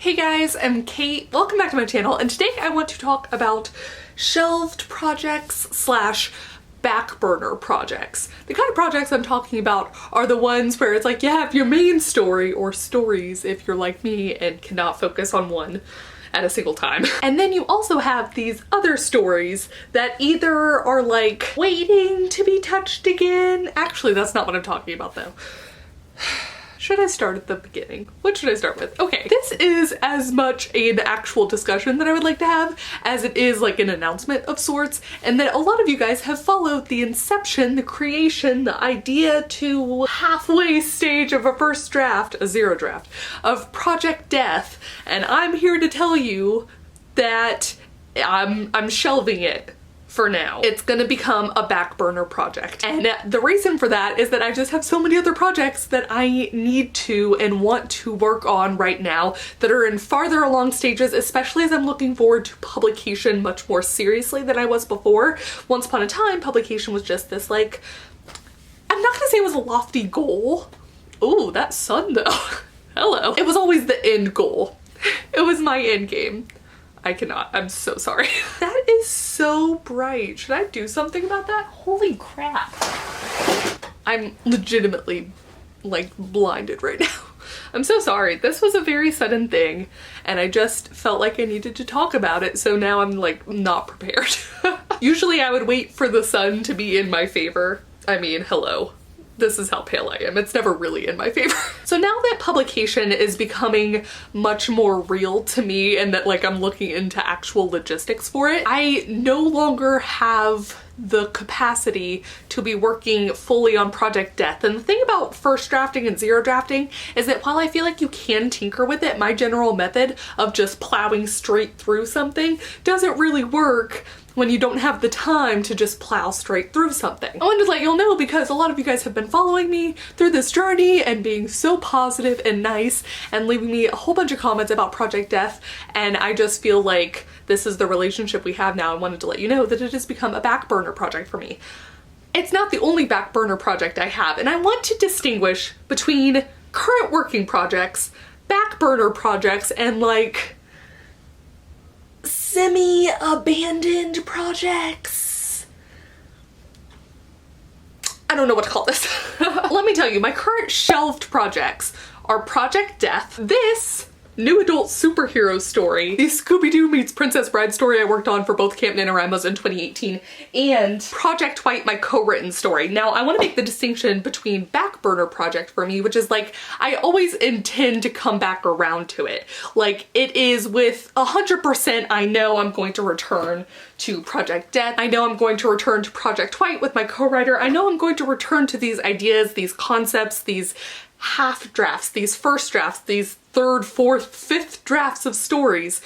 Hey guys, I'm Kate. Welcome back to my channel, and today I want to talk about shelved projects slash backburner projects. The kind of projects I'm talking about are the ones where it's like you have your main story, or stories if you're like me and cannot focus on one at a single time. And then you also have these other stories that either are like waiting to be touched again. Actually, that's not what I'm talking about though. Should I start at the beginning? What should I start with? Okay, this is as much an actual discussion that I would like to have as it is like an announcement of sorts, and that a lot of you guys have followed the inception, the creation, the idea to halfway stage of a first draft, a zero draft, of Project Death, and I'm here to tell you that I'm shelving it. For now. It's gonna become a back burner project. And the reason for that is that I just have so many other projects that I need to and want to work on right now that are in farther along stages, especially as I'm looking forward to publication much more seriously than I was before. Once upon a time, publication was just this like, I'm not gonna say it was a lofty goal. Ooh, that sun though. Hello. It was always the end goal. It was my end game. I cannot. I'm so sorry. That is so bright. Should I do something about that? Holy crap. I'm legitimately like blinded right now. I'm so sorry. This was a very sudden thing and I just felt like I needed to talk about it, so now I'm like not prepared. Usually I would wait for the sun to be in my favor. I mean, hello. This is how pale I am. It's never really in my favor. So now that publication is becoming much more real to me and that like I'm looking into actual logistics for it, I no longer have the capacity to be working fully on Project Death. And the thing about first drafting and zero drafting is that while I feel like you can tinker with it, my general method of just plowing straight through something doesn't really work when you don't have the time to just plow straight through something. I wanted to let you all know because a lot of you guys have been following me through this journey and being so positive and nice and leaving me a whole bunch of comments about Project Death, and I just feel like this is the relationship we have now. I wanted to let you know that it has become a back burner project for me. It's not the only back burner project I have, and I want to distinguish between current working projects, back burner projects, and like semi-abandoned projects. I don't know what to call this. Let me tell you, my current shelved projects are Project Death, this new adult superhero story, the Scooby-Doo meets Princess Bride story I worked on for both Camp NaNoWriMo's in 2018, and Project White, my co-written story. Now, I want to make the distinction between back burner project for me, which is like, I always intend to come back around to it. Like, it is with 100% I know I'm going to return to Project Death. I know I'm going to return to Project White with my co-writer. I know I'm going to return to these ideas, these concepts, these half drafts, these first drafts, these third, fourth, fifth drafts of stories.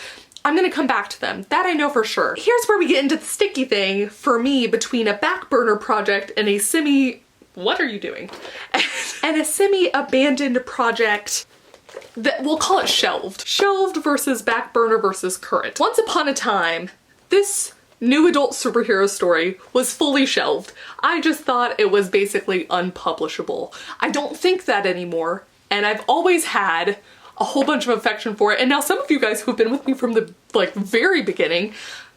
I'm gonna come back to them. That I know for sure. Here's where we get into the sticky thing for me between a back burner project and a what are you doing? And a semi-abandoned project that we'll call it shelved. Shelved versus back burner versus current. Once upon a time, this new adult superhero story was fully shelved. I just thought it was basically unpublishable. I don't think that anymore, and I've always had a whole bunch of affection for it. And now some of you guys who've been with me from the like very beginning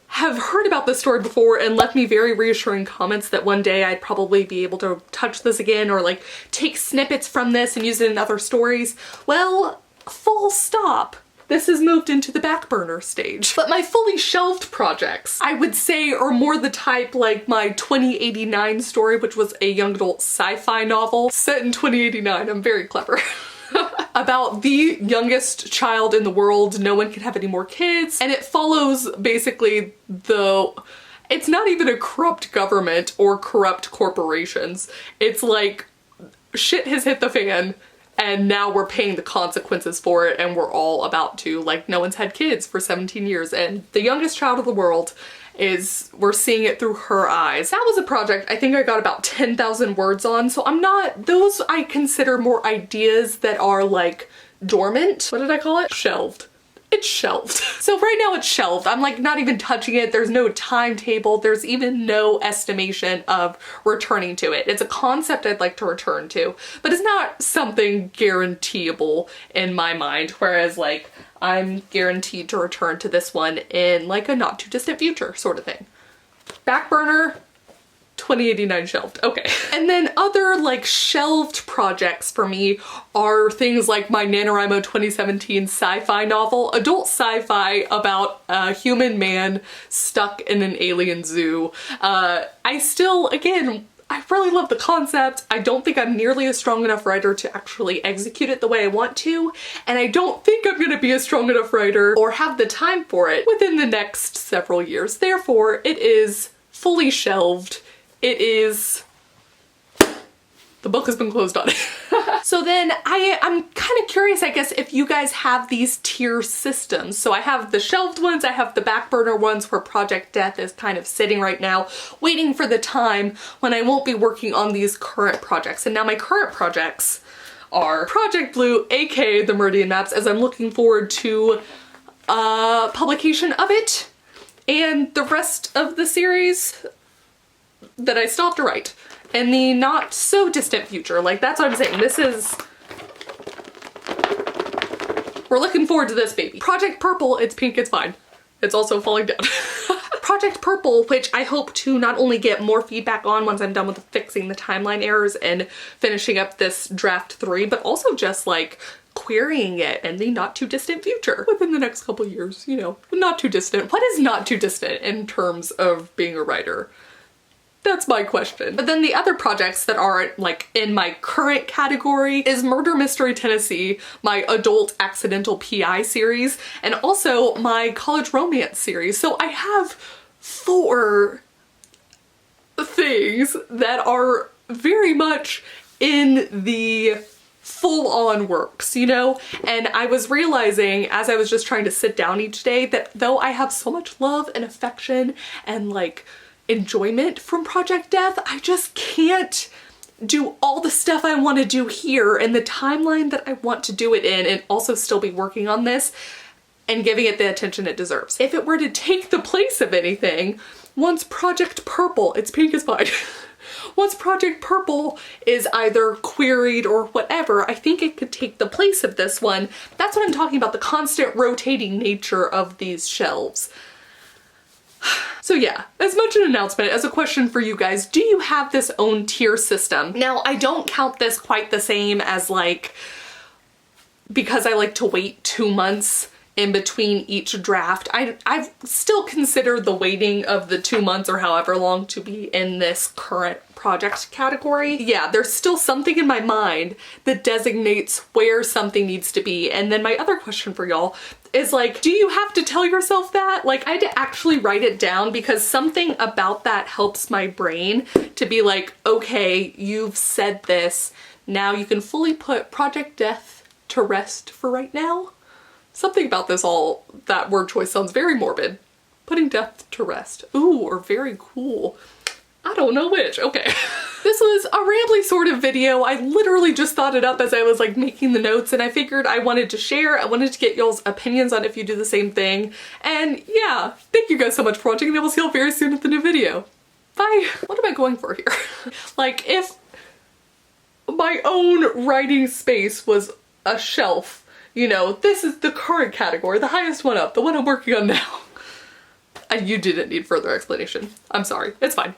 have heard about this story before and left me very reassuring comments that one day I'd probably be able to touch this again or like take snippets from this and use it in other stories. Well, full stop. This has moved into the back burner stage. But my fully shelved projects, I would say, are more the type like my 2089 story, which was a young adult sci-fi novel set in 2089. I'm very clever. About the youngest child in the world. No one can have any more kids. And it follows basically it's not even a corrupt government or corrupt corporations. It's like shit has hit the fan and now we're paying the consequences for it, and we're all about to, like, no one's had kids for 17 years and the youngest child of the world we're seeing it through her eyes. That was a project I think I got about 10,000 words on, so those I consider more ideas that are like dormant. What did I call it? Shelved. It's shelved. So right now it's shelved. I'm like not even touching it. There's no timetable. There's even no estimation of returning to it. It's a concept I'd like to return to, but it's not something guaranteeable in my mind. Whereas like I'm guaranteed to return to this one in like a not too distant future sort of thing. Backburner, 2089 shelved. Okay. And then other like shelved projects for me are things like my NaNoWriMo 2017 sci-fi novel, adult sci-fi about a human man stuck in an alien zoo. I still, again, I really love the concept. I don't think I'm nearly a strong enough writer to actually execute it the way I want to, and I don't think I'm gonna be a strong enough writer or have the time for it within the next several years. Therefore, it is fully shelved. It is... the book has been closed on it. So then I'm kind of curious, I guess, if you guys have these tier systems. So I have the shelved ones, I have the backburner ones where Project Death is kind of sitting right now, waiting for the time when I won't be working on these current projects. And now my current projects are Project Blue, aka the Meridian Maps, as I'm looking forward to publication of it, and the rest of the series that I still have to write in the not so distant future. Like, that's what I'm saying. This is... we're looking forward to this baby. Project Purple, it's pink, it's fine. It's also falling down. Project Purple, which I hope to not only get more feedback on once I'm done with fixing the timeline errors and finishing up this draft 3, but also just like querying it in the not too distant future within the next couple years, you know, not too distant. What is not too distant in terms of being a writer? That's my question. But then the other projects that are like in my current category is Murder Mystery Tennessee, my adult accidental PI series, and also my college romance series. So I have 4 things that are very much in the full-on works, you know? And I was realizing as I was just trying to sit down each day that though I have so much love and affection and like enjoyment from Project Death, I just can't do all the stuff I want to do here in the timeline that I want to do it in and also still be working on this and giving it the attention it deserves. If it were to take the place of anything, once Project Purple, it's pink is fine. Once Project Purple is either queried or whatever, I think it could take the place of this one. That's what I'm talking about, the constant rotating nature of these shelves. So yeah, as much an announcement as a question for you guys, do you have this own tier system? Now, I don't count this quite the same as like, because I like to wait 2 months in between each draft. I've still considered the waiting of the 2 months or however long to be in this current project category. Yeah, there's still something in my mind that designates where something needs to be. And then my other question for y'all is like, do you have to tell yourself that? Like, I had to actually write it down because something about that helps my brain to be like, okay, you've said this. Now you can fully put Project Death to rest for right now. Something about this that word choice sounds very morbid. Putting death to rest. Ooh, or very cool. I don't know which. Okay. This was a rambly sort of video. I literally just thought it up as I was like making the notes, and I figured I wanted to share. I wanted to get y'all's opinions on if you do the same thing. And yeah, thank you guys so much for watching, and I will see y'all very soon with the new video. Bye. What am I going for here? Like, if my own writing space was a shelf, you know, this is the current category, the highest one up, the one I'm working on now. And you didn't need further explanation. I'm sorry. It's fine.